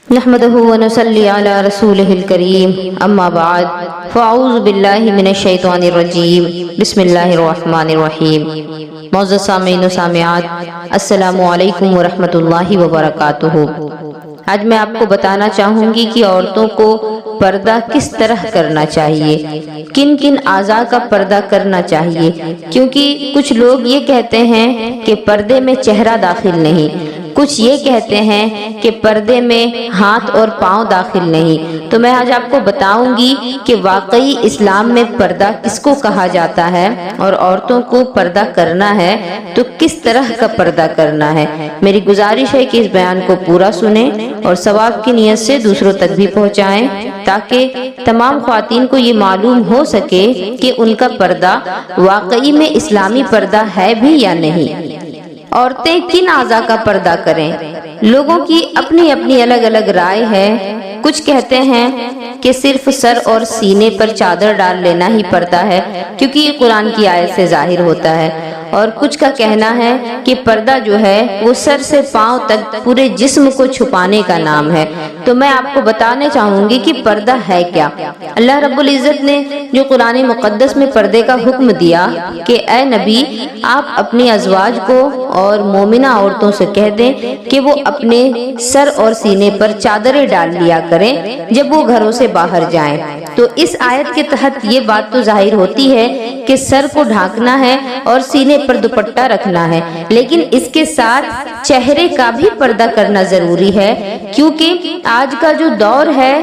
نحمده ونصلي على رسوله الكريم اما بعد فاعوذ باللہ من الشیطان الرجیم بسم اللہ الرحمن الرحیم۔ معزز سامعین و سامعات، السلام علیکم ورحمۃ اللہ وبرکاتہ۔ آج میں آپ کو بتانا چاہوں گی کہ عورتوں کو پردہ کس طرح کرنا چاہیے، کن کن اعضاء کا پردہ کرنا چاہیے، کیونکہ کچھ لوگ یہ کہتے ہیں کہ پردے میں چہرہ داخل نہیں، کچھ یہ کہتے ہیں کہ پردے میں ہاتھ اور پاؤں داخل نہیں۔ تو میں آج آپ کو بتاؤں گی کہ واقعی اسلام میں پردہ کس کو کہا جاتا ہے، اور عورتوں کو پردہ کرنا ہے تو کس طرح کا پردہ کرنا ہے۔ میری گزارش ہے کہ اس بیان کو پورا سنیں اور ثواب کی نیت سے دوسروں تک بھی پہنچائیں، تاکہ تمام خواتین کو یہ معلوم ہو سکے کہ ان کا پردہ واقعی میں اسلامی پردہ ہے بھی یا نہیں۔ عورتیں کن اعضاء کا پردہ کریں؟ لوگوں کی اپنی اپنی الگ الگ رائے ہے۔ کچھ کہتے ہیں کہ صرف سر اور سینے پر چادر ڈال لینا ہی پردہ ہے، کیونکہ یہ قرآن کی آیت سے ظاہر ہوتا ہے، اور کچھ کا کہنا ہے کہ پردہ جو ہے وہ سر سے پاؤں تک پورے جسم کو چھپانے کا نام ہے۔ تو میں آپ کو بتانے چاہوں گی کہ پردہ ہے کیا۔ اللہ رب العزت نے جو قرآن مقدس میں پردے کا حکم دیا کہ اے نبی، آپ اپنی ازواج کو اور مومنہ عورتوں سے کہہ دیں کہ وہ اپنے سر اور سینے پر چادریں ڈال لیا کریں جب وہ گھروں سے باہر جائیں۔ تو اس آیت کے تحت یہ بات تو ظاہر ہوتی ہے کہ سر کو ڈھانکنا ہے اور سینے پر دوپٹہ رکھنا ہے، لیکن اس کے ساتھ چہرے کا بھی پردہ کرنا ضروری ہے، کیونکہ آج کا جو دور ہے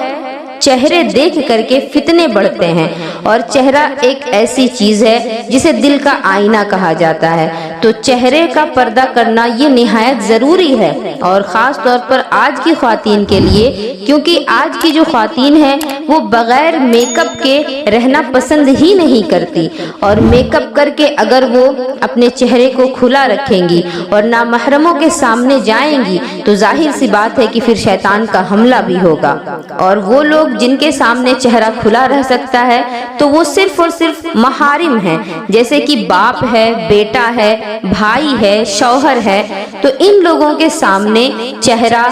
چہرے دیکھ کر کے فتنے بڑھتے ہیں، اور چہرہ ایک ایسی چیز ہے جسے دل کا آئینہ کہا جاتا ہے۔ تو چہرے کا پردہ کرنا یہ نہایت ضروری ہے، اور خاص طور پر آج کی خواتین کے لیے، کیونکہ آج کی جو خواتین ہیں وہ بغیر میک اپ کے رہنا پسند ہی نہیں کرتی، اور میک اپ کر کے اگر وہ اپنے چہرے کو کھلا رکھیں گی اور نامحرموں کے سامنے جائیں گی تو ظاہر سی بات ہے کہ پھر شیطان کا حملہ بھی ہوگا، اور وہ لوگ جن کے سامنے چہرہ کھلا رہ سکتا ہے تو وہ صرف اور صرف محارم ہیں، جیسے کہ باپ ہے، بیٹا ہے، بھائی ہے، شوہر ہے۔ تو ان لوگوں کے سامنے چہرہ،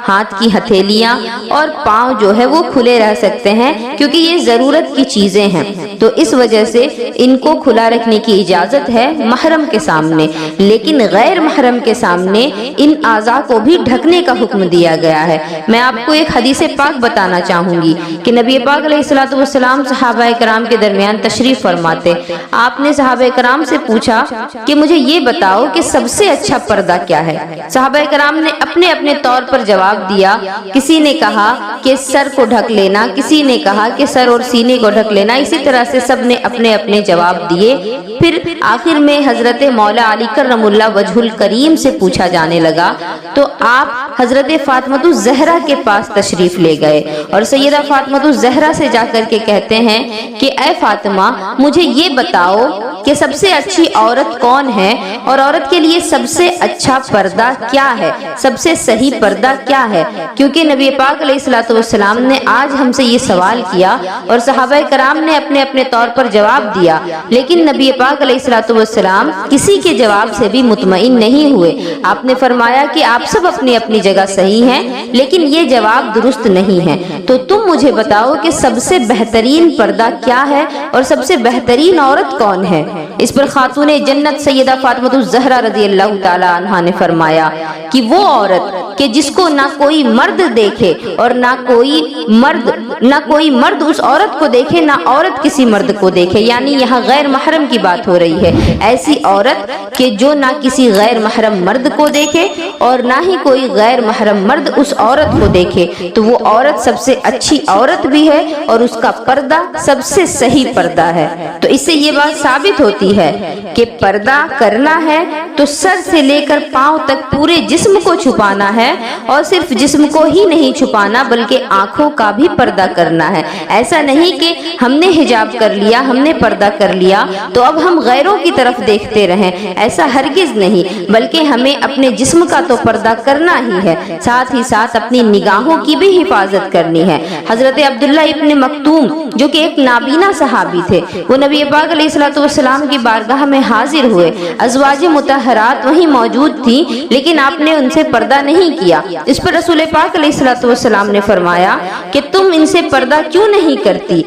ہاتھ کی ہتھیلیاں اور پاؤں جو ہے وہ کھلے رہ سکتے ہیں، کیونکہ یہ ضرورت کی چیزیں ہیں۔ تو اس وجہ سے ان کو کھلا رکھنے کی اجازت ہے محرم کے سامنے، لیکن غیر محرم کے سامنے ان اعضاء کو بھی ڈھکنے کا حکم دیا گیا ہے۔ میں آپ کو ایک حدیث پاک بتانا چاہوں گی کہ نبی پاک علیہ الصلوۃ والسلام صحابہ کرام کے درمیان تشریف فرماتے۔ آپ نے صحابہ کرام سے پوچھا کہ مجھے یہ بتاؤ کہ سب سے اچھا پردہ کیا ہے۔ صحابہ کرام نے اپنے اپنے طور پر جواب دیا۔ کسی نے کہا کہ سر کو ڈھک لینا، کسی نے کہا کہ سر اور سینے کو ڈھک لینا، اسی طرح سے سب نے اپنے اپنے جواب دیے۔ پھر آخر میں حضرت مولا علی کرم اللہ وجہ الکریم سے پوچھا جانے لگا، تو آپ حضرت فاطمہ الزہرا کے پاس تشریف لے گئے، اور سیدہ فاطمہ الزہرا سے جا کر کے کہتے ہیں کہ اے فاطمہ، مجھے یہ بتاؤ کہ سب سے اچھی عورت کون ہے، اور عورت کے لیے سب سے اچھا پردہ کیا ہے، سب سے صحیح پردہ کیا ہے۔ کیونکہ نبی پاک علیہ الصلوۃ والسلام نے آج ہم سے یہ سوال کیا، اور صحابہ کرام نے اپنے اپنے طور پر جواب دیا، لیکن نبی پاک علیہ الصلوۃ والسلام کسی کے جواب سے بھی مطمئن نہیں ہوئے۔ آپ نے فرمایا کہ آپ سب اپنی اپنی جگہ صحیح ہیں، لیکن یہ جواب درست نہیں ہے۔ تو تم مجھے بتاؤ کہ سب سے بہترین پردہ کیا ہے، اور سب سے بہترین عورت کون ہے۔ اس پر خاتون جنت سیدہ فاطمہ الزہرا رضی اللہ تعالی عنہا نے فرمایا کہ وہ عورت کہ جس کو نہ کوئی مرد دیکھے اور نہ کوئی مرد اس عورت کو دیکھے، نہ عورت کسی مرد کو دیکھے، یعنی یہاں غیر محرم کی بات ہو رہی ہے۔ ایسی عورت کہ جو نہ کسی غیر محرم مرد کو دیکھے اور نہ ہی کوئی غیر محرم مرد اس عورت کو دیکھے، تو وہ عورت سب سے اچھی عورت بھی ہے، اور اس کا پردہ سب سے صحیح پردہ ہے۔ تو اس سے یہ بات ثابت ہوتی ہے کہ پردہ کرنا ہے تو سر سے لے کر پاؤں تک پورے جسم کو چھپانا ہے، اور صرف جسم کو ہی نہیں چھپانا بلکہ آنکھوں کا بھی پردہ کرنا ہے۔ ایسا نہیں کہ ہم نے حجاب کر لیا، ہم نے پردہ کر لیا تو اب ہم غیروں کی طرف دیکھتے رہیں، ایسا ہرگز نہیں، بلکہ ہمیں اپنے جسم کا تو پردہ کرنا ہی ہے، ساتھ ہی ساتھ اپنی نگاہوں کی بھی حفاظت کرنی ہے۔ حضرت عبداللہ ابن مکتوم جو کہ ایک نابینا صحابی تھے، وہ نبی پاک علیہ الصلوۃ والسلام کی بارگاہ میں حاضر ہوئے۔ ازواج مطہرات وہیں موجود تھیں، لیکن آپ نے ان سے پردہ نہیں کیا۔ اس پر رسول پاک علیہ الصلوۃ والسلام نے فرمایا کہ تم ان سے پردہ کیوں نہیں کرتی؟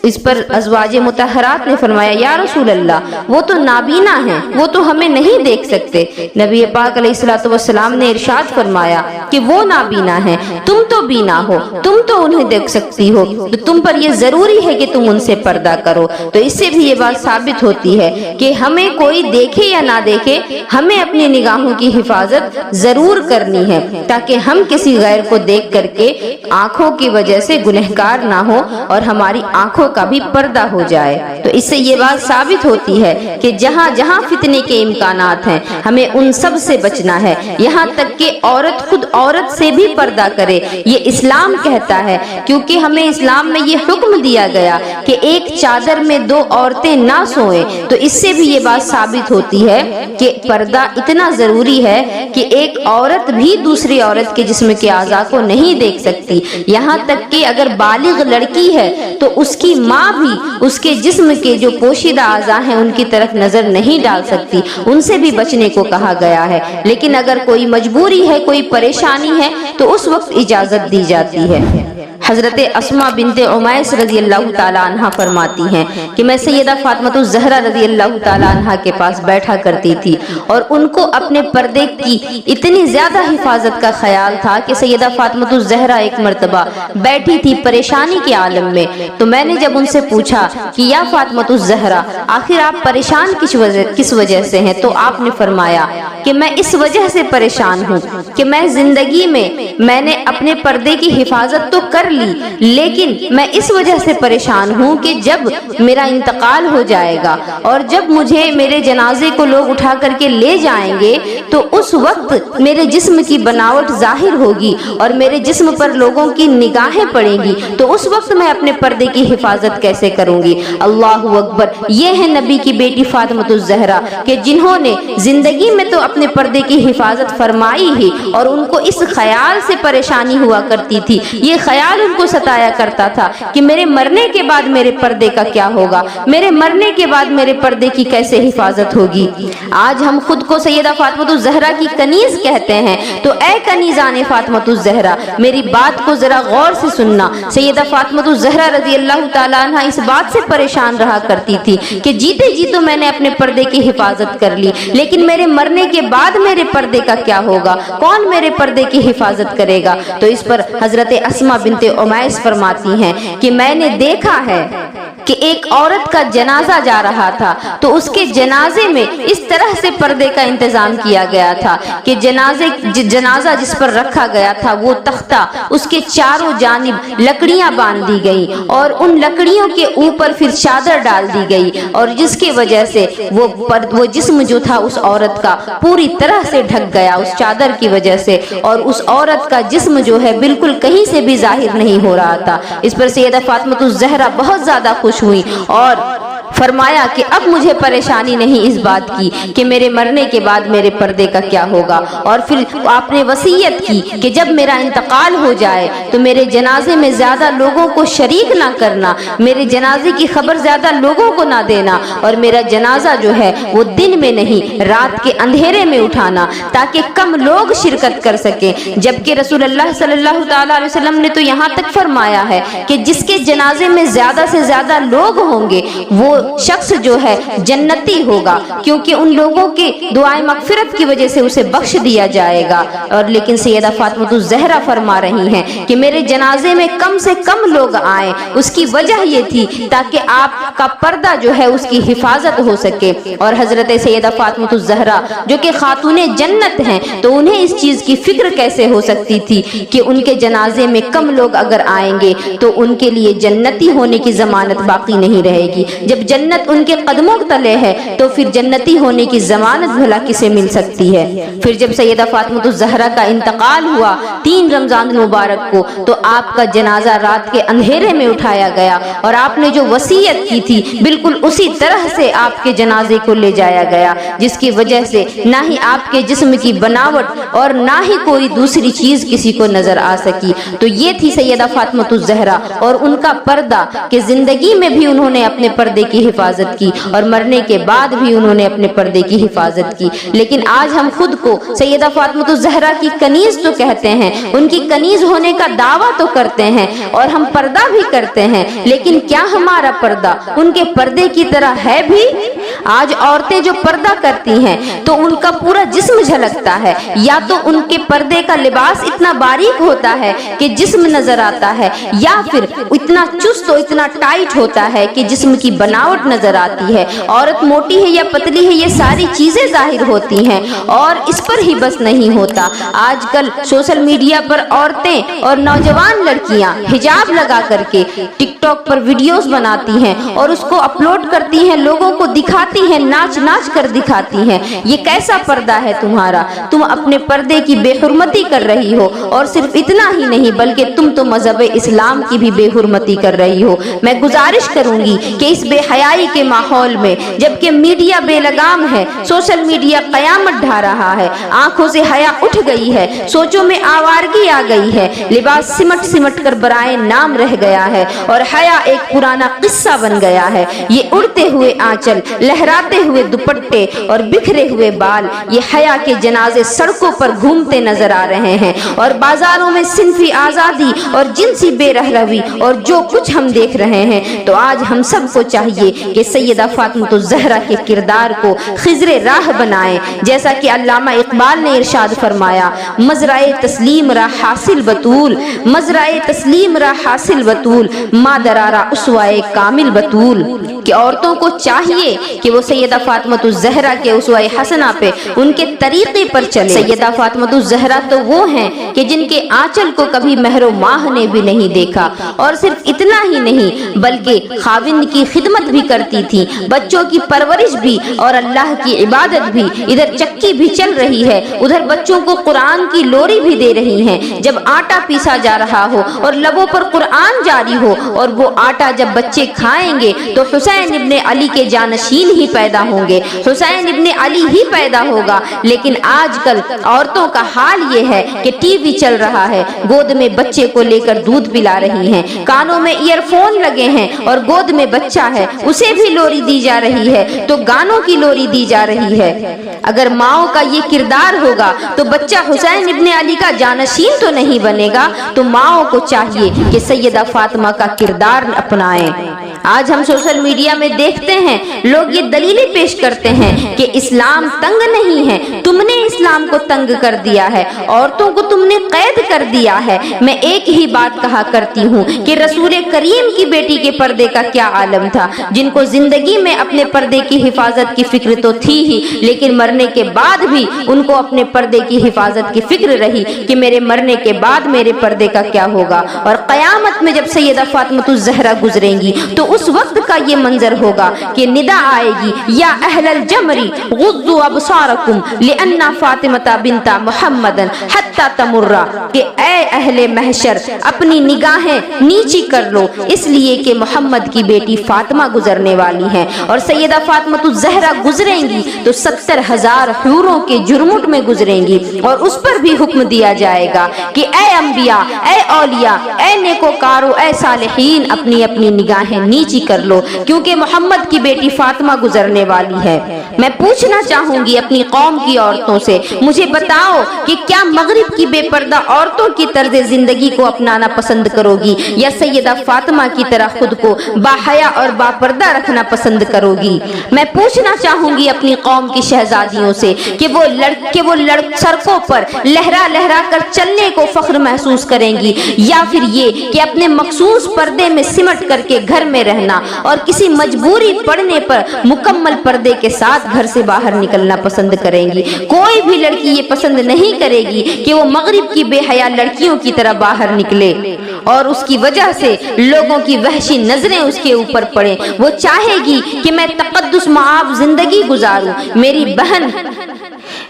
اس پر ازواج مطہرات نے فرمایا یا رسول اللہ وہ تو نابینا ہیں، وہ تو ہمیں نہیں دیکھ سکتے۔ نبی پاک علیہ الصلوۃ والسلام نے ارشاد فرمایا کہ وہ نابینا ہیں، تم تو بینا ہو، تم تو انہیں دیکھ سکتی ہو، تو تم پر یہ ضروری ہے کہ تم ان سے پردہ کرو۔ تو اس سے بھی یہ بات ثابت ہوتی ہے کہ ہمیں کوئی دیکھے یا نہ دیکھے، ہمیں اپنی نگاہوں کی حفاظت ضرور کرنی ہے تاکہ ہم کسی غیر کو دیکھ کر کے آنکھوں کی وجہ سے گنہگار نہ ہو اور ہماری آنکھوں کا بھی پردہ ہو جائے۔ تو اس سے یہ بات ثابت ہوتی ہے کہ جہاں جہاں فتنے کے امکانات ہیں ہمیں ان سب سے بچنا ہے، یہاں تک کہ عورت خود عورت سے بھی پردہ کرے، یہ اسلام کہتا ہے، کیونکہ ہمیں اسلام میں یہ حکم دیا گیا کہ ایک چادر میں دو عورتیں نہ سوئیں۔ تو اس سے بھی یہ بات ثابت ہوتی ہے کہ پردہ اتنا ضروری ہے کہ ایک عورت بھی دوسری عورت کے جسم کے اعضاء کو نہیں دیکھ سکتی، یہاں تک کہ اگر بالغ لڑکی ہے تو اس کی ماں بھی اس کے جسم کے جو پوشیدہ اعضاء ہیں ان کی طرف نظر نہیں ڈال سکتی، ان سے بھی بچنے کو کہا گیا ہے۔ لیکن اگر کوئی مجبوری ہے، کوئی پریشانی ہے تو اس وقت اجازت دی جاتی ہے۔ حضرت اسماء بنت عمیس رضی اللہ تعالی عنہ فرماتی ہیں کہ میں سیدہ فاطمہ الزہرا رضی اللہ تعالی عنہ کے پاس بیٹھا کرتی تھی اور ان کو اپنے پردے کی اتنی زیادہ حفاظت کا خیال تھا کہ سیدہ فاطمہ الزہرا ایک مرتبہ بیٹھی تھی پریشانی کے عالم میں، تو میں نے جب ان سے پوچھا کہ یا فاطمہ الزہرا آخر آپ پریشان کس وجہ سے ہیں، تو آپ نے فرمایا کہ میں اس وجہ سے پریشان ہوں کہ میں زندگی میں نے اپنے پردے کی حفاظت تو کر لی، لیکن میں اس وجہ سے پریشان ہوں کہ جب میرا انتقال ہو جائے گا اور جب مجھے میرے جنازے کو لوگ اٹھا کر کے لے جائیں گے تو اس وقت میرے جسم کی بناوٹ ظاہر ہوگی اور میرے جسم پر لوگوں کی نگاہیں پڑیں گی، تو اس وقت میں اپنے پردے کی حفاظت کیسے کروں گی؟ اللہ اکبر! یہ ہے نبی کی بیٹی فاطمہ الزہرا کہ جنہوں نے زندگی میں تو اپنے پردے کی حفاظت فرمائی ہی، اور ان کو اس خیال سے پریشانی ہوا کرتی تھی، یہ خیال ان کو ستایا کرتا تھا کہ میرے مرنے کے بعد میرے پردے کا کیا ہوگا، میرے مرنے کے بعد میرے پردے کی کیسے حفاظت ہوگی۔ آج ہم خود کو سیدہ فاطمہ الزہرا کی کنیز کہتے ہیں، تو اے کنیزان فاطمہ الزہرا میری بات کو ذرا غور سے سننا۔ سیدہ فاطمہ الزہرا رضی اللہ تعالی عنہ اس بات سے پریشان رہا کرتی تھی کہ جیتے جی تو میں نے اپنے پردے کی حفاظت کر لی، لیکن میرے مرنے کے بعد میرے پردے کا کیا ہوگا، کون میرے پردے کی حفاظت کرے گا؟ تو اس پر حضرت اسماء بنت عمیس فرماتی ہیں کہ میں نے دیکھا ہے کہ ایک عورت کا جنازہ جا رہا تھا تو اس کے جنازے میں اس طرح سے پردے کا انتظام کیا گیا تھا کہ جنازہ جس پر رکھا گیا تھا وہ تختہ، اس کے چاروں جانب لکڑیاں باندھ دی گئیں اور ان لکڑیوں کے اوپر پھر چادر ڈال دی گئی، اور جس کی وجہ سے وہ جسم جو تھا اس عورت کا پوری طرح سے ڈھک گیا اس چادر کی وجہ سے، اور اس عورت کا جسم جو ہے بالکل کہیں سے بھی ظاہر نہیں ہو رہا تھا۔ اس پر سیدہ فاطمہ الزہرا بہت زیادہ خوش ہوئی اور فرمایا کہ اب مجھے پریشانی نہیں اس بات کی کہ میرے مرنے کے بعد میرے پردے کا کیا ہوگا، اور پھر آپ نے وصیت کی کہ جب میرا انتقال ہو جائے تو میرے جنازے میں زیادہ لوگوں کو شریک نہ کرنا، میرے جنازے کی خبر زیادہ لوگوں کو نہ دینا، اور میرا جنازہ جو ہے وہ دن میں نہیں رات کے اندھیرے میں اٹھانا تاکہ کم لوگ شرکت کر سکیں۔ جبکہ رسول اللہ صلی اللہ تعالی علیہ وسلم نے تو یہاں تک فرمایا ہے کہ جس کے جنازے میں زیادہ سے زیادہ لوگ ہوں گے وہ شخص جو ہے جنتی ہوگا، کیونکہ ان لوگوں کی دعائیں مغفرت کی وجہ سے اسے بخش دیا جائے گا۔ اور لیکن سیدہ فاطمہ الزہرا فرما رہی ہیں کہ میرے جنازے میں کم سے کم لوگ آئیں، اس کی وجہ یہ تھی تاکہ آپ کا پردہ جو ہے اس کی حفاظت ہو سکے۔ اور حضرت سیدہ فاطمہ الزہرا جو کہ خاتون جنت ہیں تو انہیں اس چیز کی فکر کیسے ہو سکتی تھی کہ ان کے جنازے میں کم لوگ اگر آئیں گے تو ان کے لیے جنتی ہونے کی ضمانت باقی نہیں رہے گی۔ جب جنت ان کے قدموں تلے ہے تو پھر جنتی ہونے کی ضمانت بھلا کسے مل سکتی ہے؟ پھر جب سیدہ فاطمہ الزہرا کا انتقال ہوا 3 رمضان المبارک کو تو آپ کا جنازہ رات کے اندھیرے میں اٹھایا گیا، اور آپ نے جو وصیت کی تھی بالکل اسی طرح سے آپ کے جنازے کو لے جایا گیا، جس کی وجہ سے نہ ہی آپ کے جسم کی بناوٹ اور نہ ہی کوئی دوسری چیز کسی کو نظر آ سکی۔ تو یہ تھی سیدہ فاطمہ الزہرا اور ان کا پردہ کہ زندگی میں بھی انہوں نے اپنے پردے کی کی حفاظت کی اور مرنے کے بعد بھی انہوں نے اپنے پردے کی حفاظت کی۔ لیکن آج ہم خود کو سیدہ فاطمہ الزہرا کی کنیز تو کہتے ہیں، ان کی کنیز ہونے کا دعویٰ تو کرتے ہیں اور ہم پردہ بھی کرتے ہیں، لیکن کیا ہمارا پردہ ان کے پردے کی طرح ہے بھی؟ آج عورتیں جو پردہ کرتی ہیں تو ان کا پورا جسم جھلکتا ہے، یا تو ان کے پردے کا لباس اتنا باریک ہوتا ہے کہ جسم نظر آتا ہے، یا پھر اتنا چست و اتنا ٹائٹ ہوتا ہے کہ جسم کی بناوٹ نظر آتی ہے۔ عورت موٹی ہے یا پتلی ہے، یہ ساری چیزیں ظاہر ہوتی ہیں۔ اور اس پر ہی بس نہیں ہوتا، آج کل سوشل میڈیا پر عورتیں اور نوجوان لڑکیاں حجاب لگا کر کے ٹک ٹاک پر ویڈیوز بناتی ہیں اور اس کو اپلوڈ کرتی ہیں، لوگوں کو دکھاتی ہیں، ناچ ناچ کر دکھاتی ہیں۔ یہ کیسا پردہ ہے تمہارا؟ تم اپنے پردے کی بے حرمتی کر رہی ہو، اور صرف اتنا ہی نہیں بلکہ تم تو مذہب اسلام کی بھی بے حرمتی کر رہی ہو۔ میں گزارش کروں گی کہ اس بے حیائی کے ماحول میں، جبکہ میڈیا بے لگام ہے، سوشل میڈیا قیامت ڈھا رہا ہے، آنکھوں سے حیا اٹھ گئی ہے، سوچوں میں آوارگی آ گئی ہے، لباس سمٹ سمٹ کر برائے نام رہ گیا ہے اور حیا ایک پرانا قصہ بن گیا ہے۔ یہ اڑتے ہوئے آنچل، لہراتے ہوئے دوپٹے اور بکھرے ہوئے بال، یہ حیا کے جنازے سڑکوں پر گھومتے نظر آ رہے ہیں، اور بازاروں میں صنفی آزادی اور جنسی بے رحمی اور جو کچھ ہم دیکھ رہے ہیں۔ تو آج ہم سب کو چاہیے کہ سیدہ فاطمہ الزہرا کے کردار کو خضر راہ بنائیں، جیسا کہ علامہ اقبال نے ارشاد فرمایا، مزرعہ تسلیم را حاصل بطول، مزرعہ تسلیم را حاصل بطول، مادرارا اسوائے کامل بطول، کہ عورتوں کو چاہیے کہ وہ سیدہ فاطمہ الزہرا کے اسوہ حسنہ پہ، ان کے طریقے پر چلے۔ سیدہ فاطمہ الزہرا تو وہ ہیں کہ جن کے آنچل کو کبھی مہر و ماہ نے بھی نہیں دیکھا، اور صرف اتنا ہی نہیں بلکہ خاوند کی خدمت بھی کرتی تھی، بچوں کی پرورش بھی اور اللہ کی عبادت بھی۔ ادھر چکی بھی چل رہی ہے، ادھر بچوں کو قرآن کی لوری بھی دے رہی ہیں۔ جب آٹا پیسا جا رہا ہو اور لبوں پر قرآن جاری ہو، اور وہ آٹا جب بچے کھائیں گے تو حسین ابن علی کے جانشین ہی پیدا ہوں گے، حسین ابن علی ہی پیدا ہوگا۔ لیکن آج کل عورتوں کا حال یہ ہے کہ ٹی وی چل رہا ہے، گود میں بچے کو لے کر دودھ پلا رہی ہیں، کانوں میں ایئر فون لگے ہیں اور گود میں بچہ ہے، اسے بھی لوری دی جا رہی ہے تو گانوں کی لوری دی جا رہی ہے۔ اگر ماؤں کا یہ کردار ہوگا تو بچہ حسین ابن علی کا جانشین تو نہیں بنے گا۔ تو ماؤں کو چاہیے کہ سیدہ فاطمہ کا کردار اپنائیں۔ آج ہم سوشل میڈیا میں دیکھتے ہیں لوگ یہ دلیلیں پیش کرتے ہیں کہ اسلام تنگ نہیں ہے، تم نے اسلام کو تنگ کر دیا ہے، عورتوں کو تم نے قید کر دیا ہے۔ میں ایک ہی بات کہا کرتی ہوں کہ رسول کریم کی بیٹی کے پردے کا کیا عالم تھا، جن کو زندگی میں اپنے پردے کی حفاظت کی فکر تو تھی ہی، لیکن مرنے کے بعد بھی ان کو اپنے پردے کی حفاظت کی فکر رہی کہ میرے مرنے کے بعد میرے پردے کا کیا ہوگا۔ اور قیامت میں جب سیدہ فاطمہ الزہرا گزریں گی تو اس وقت کا یہ منظر ہوگا کہ ندا آئے گی، یا اہل الجمری غضوا ابصارکم لان فاطمہ بنت محمد حتی تمر، کہ اے اہل محشر اپنی نگاہیں نیچی کر لو، اس لیے کہ محمد کی بیٹی فاطمہ گزرنے والی ہیں۔ اور سیدہ فاطمہ الزہرا گزریں گی تو 70,000 حوروں کے جرمٹ میں گزریں گی، اور اس پر بھی حکم دیا جائے گا کہ اے انبیاء، اے اولیاء، اے نیکوکارو، اے صالحین، اپنی اپنی نگاہیں نیچی کر لو، کیونکہ محمد کی بیٹی فاطمہ گزرنے والی ہے۔ میں پوچھنا چاہوں گی اپنی قوم کی عورتوں سے، مجھے بتاؤ کہ کیا مغرب کی بے پردہ عورتوں کی طرز زندگی کو اپنانا پسند کرو گی، یا سیدہ فاطمہ کی طرح خود کو باحیا اور باپردہ رکھنا پسند کرو گی؟ میں پوچھنا چاہوں گی اپنی قوم کی شہزادیوں سے کہ وہ سڑکوں پر لہرا لہرا کر چلنے کو فخر محسوس کریں گی، یا پھر یہ کہ اپنے مخصوص پردے میں سمٹ کر کے گھر میں رہنا اور کسی مجبوری پڑنے پر مکمل پردے کے ساتھ گھر سے باہر نکلنا پسند کریں گی؟ کوئی بھی لڑکی یہ پسند نہیں کرے گی کہ وہ مغرب کی بے حیا لڑکیوں کی طرح باہر نکلے اور اس کی وجہ سے لوگوں کی وحشی نظریں اس کے اوپر پڑیں۔ وہ چاہے گی کہ میں تقدس معاف زندگی گزاروں،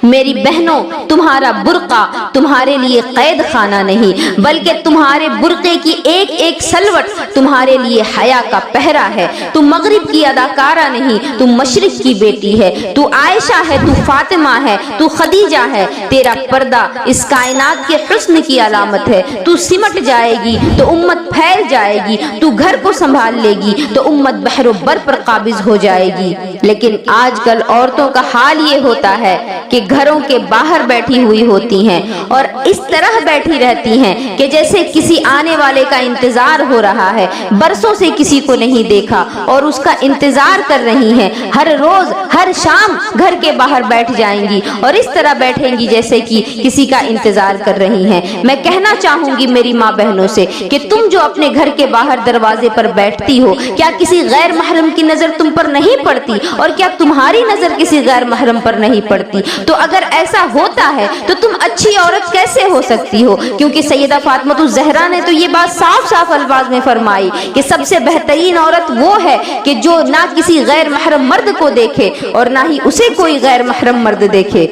میری بہنوں، تمہارا برقع تمہارے لیے قید خانہ نہیں، بلکہ تمہارے برقعے کی ایک ایک سلوٹ تمہارے لیے حیا کا پہرا ہے۔ تم مغرب کی اداکارہ نہیں، تم مشرق کی بیٹی ہے۔ تو عائشہ ہے، تو فاطمہ ہے، تو خدیجہ ہے۔ تیرا پردہ اس کائنات کے حسن کی علامت ہے۔ تو سمٹ جائے گی تو امت پھیل جائے گی، تو گھر کو سنبھال لے گی تو امت بحر و بر پر قابض ہو جائے گی۔ لیکن آج کل عورتوں کا حال یہ ہوتا ہے کہ گھروں کے باہر بیٹھی ہوئی ہوتی ہیں اور اس طرح بیٹھی رہتی ہیں کہ جیسے کسی آنے والے کا انتظار ہو رہا ہے۔ برسوں سے کسی کو نہیں دیکھا اور اس کا انتظار کر رہی ہیں۔ ہر روز ہر شام گھر کے باہر بیٹھ جائیں گی اور اس طرح بیٹھیں گی جیسے کہ کسی کا انتظار کر رہی ہیں۔ میں کہنا چاہوں گی میری ماں بہنوں سے کہ تم جو اپنے گھر کے باہر دروازے پر بیٹھتی ہو، کیا کسی غیر محرم کی نظر تم پر نہیں پڑتی؟ اور کیا تمہاری نظر کسی غیر محرم پر نہیں پڑتی؟ تو اگر ایسا ہوتا ہے تو تم اچھی عورت کیسے ہو سکتی ہو؟ کیونکہ سیدہ فاطمہ الزہرا نے تو یہ بات صاف صاف الفاظ میں فرمائی کہ سب سے بہترین عورت وہ ہے کہ جو نہ کسی غیر محرم مرد کو دیکھے اور نہ ہی اسے کوئی غیر محرم مرد دیکھے۔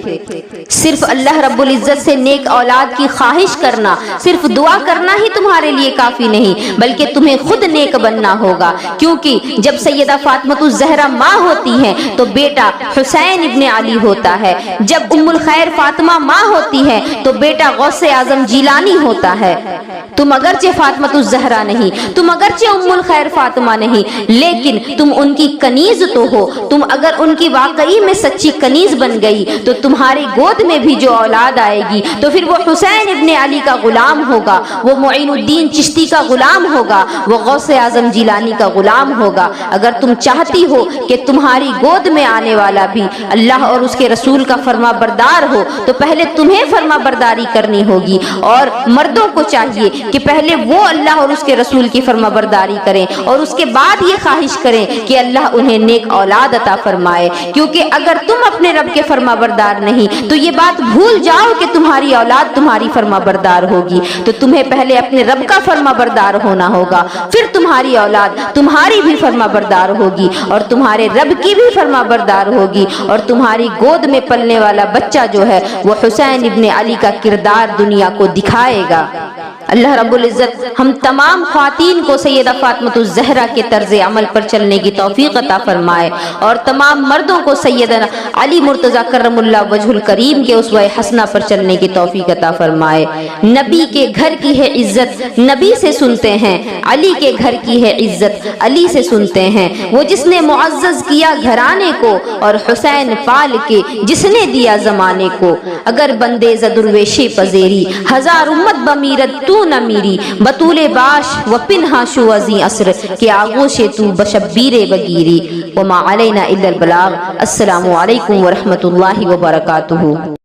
صرف اللہ رب العزت سے نیک اولاد کی خواہش کرنا، صرف دعا کرنا ہی تمہارے لیے کافی نہیں، بلکہ تمہیں خود نیک بننا ہوگا۔ کیونکہ جب سیدہ فاطمہ الزہرا ماں ہوتی ہیں تو بیٹا حسین ابن علی ہوتا ہے، جب ام الخیر فاطمہ ماں ہوتی ہے تو بیٹا غوث اعظم جیلانی ہوتا ہے۔ تم اگرچہ فاطمہ الزہرا نہیں، تم اگرچہ ام الخیر فاطمہ نہیں، لیکن تم ان کی کنیز تو ہو۔ تم اگر ان کی واقعی میں سچی کنیز بن گئی تو تمہاری گود میں بھی جو اولاد آئے گی تو پھر وہ حسین ابن علی کا غلام ہوگا، وہ معین الدین چشتی کا غلام ہوگا، وہ غوث اعظم جیلانی کا غلام ہوگا۔ اگر تم چاہتی ہو کہ تمہاری گود میں آنے والا بھی اللہ اور اس کے رسول کا فرما بردار ہو تو پہلے تمہیں فرما برداری کرنی ہوگی، اور مردوں کو چاہیے کہ پہلے وہ اللہ اور اس کے رسول کی فرما برداری کریں اور اس کے بعد یہ خواہش کریں کہ اللہ انہیں نیک اولاد عطا فرمائے۔ کیونکہ اگر تم اپنے رب کے فرما بردار نہیں تو یہ بات بھول جاؤ کہ تمہاری اولاد تمہاری فرما بردار ہوگی۔ تو تمہیں پہلے اپنے رب کا فرما بردار ہونا ہوگا، پھر تمہاری اولاد تمہاری بھی فرما بردار ہوگی اور تمہارے رب کی بھی فرما بردار ہوگی، اور تمہاری گود میں پلنے والا بچہ جو ہے وہ حسین ابن علی کا کردار دنیا کو دکھائے گا۔ اللہ رب العزت ہم تمام خواتین کو سیدہ فاطمہ الزہرا کے طرز عمل پر چلنے کی توفیق عطا فرمائے، اور تمام مردوں کو سیدنا علی مرتضی کرم اللہ وجہ الکریم کے اسوہ حسنہ پر چلنے کی توفیق عطا فرمائے۔ نبی کے گھر کی ہے عزت نبی سے سنتے ہیں، علی کے گھر کی ہے عزت علی سے سنتے ہیں۔ وہ جس نے معزز کیا گھرانے کو اور حسین پال کے جس نے دیا زمانے کو۔ اگر بندے زدرویشی پذیری ہزار امت بمیرت تو نہ میری، بطول باش و پنہا شو ازیں عصر کہ آغوش تو بشبیر بگیری۔ وما علینا الا البلاغ۔ السلام علیکم ورحمۃ اللہ وبرکاتہ۔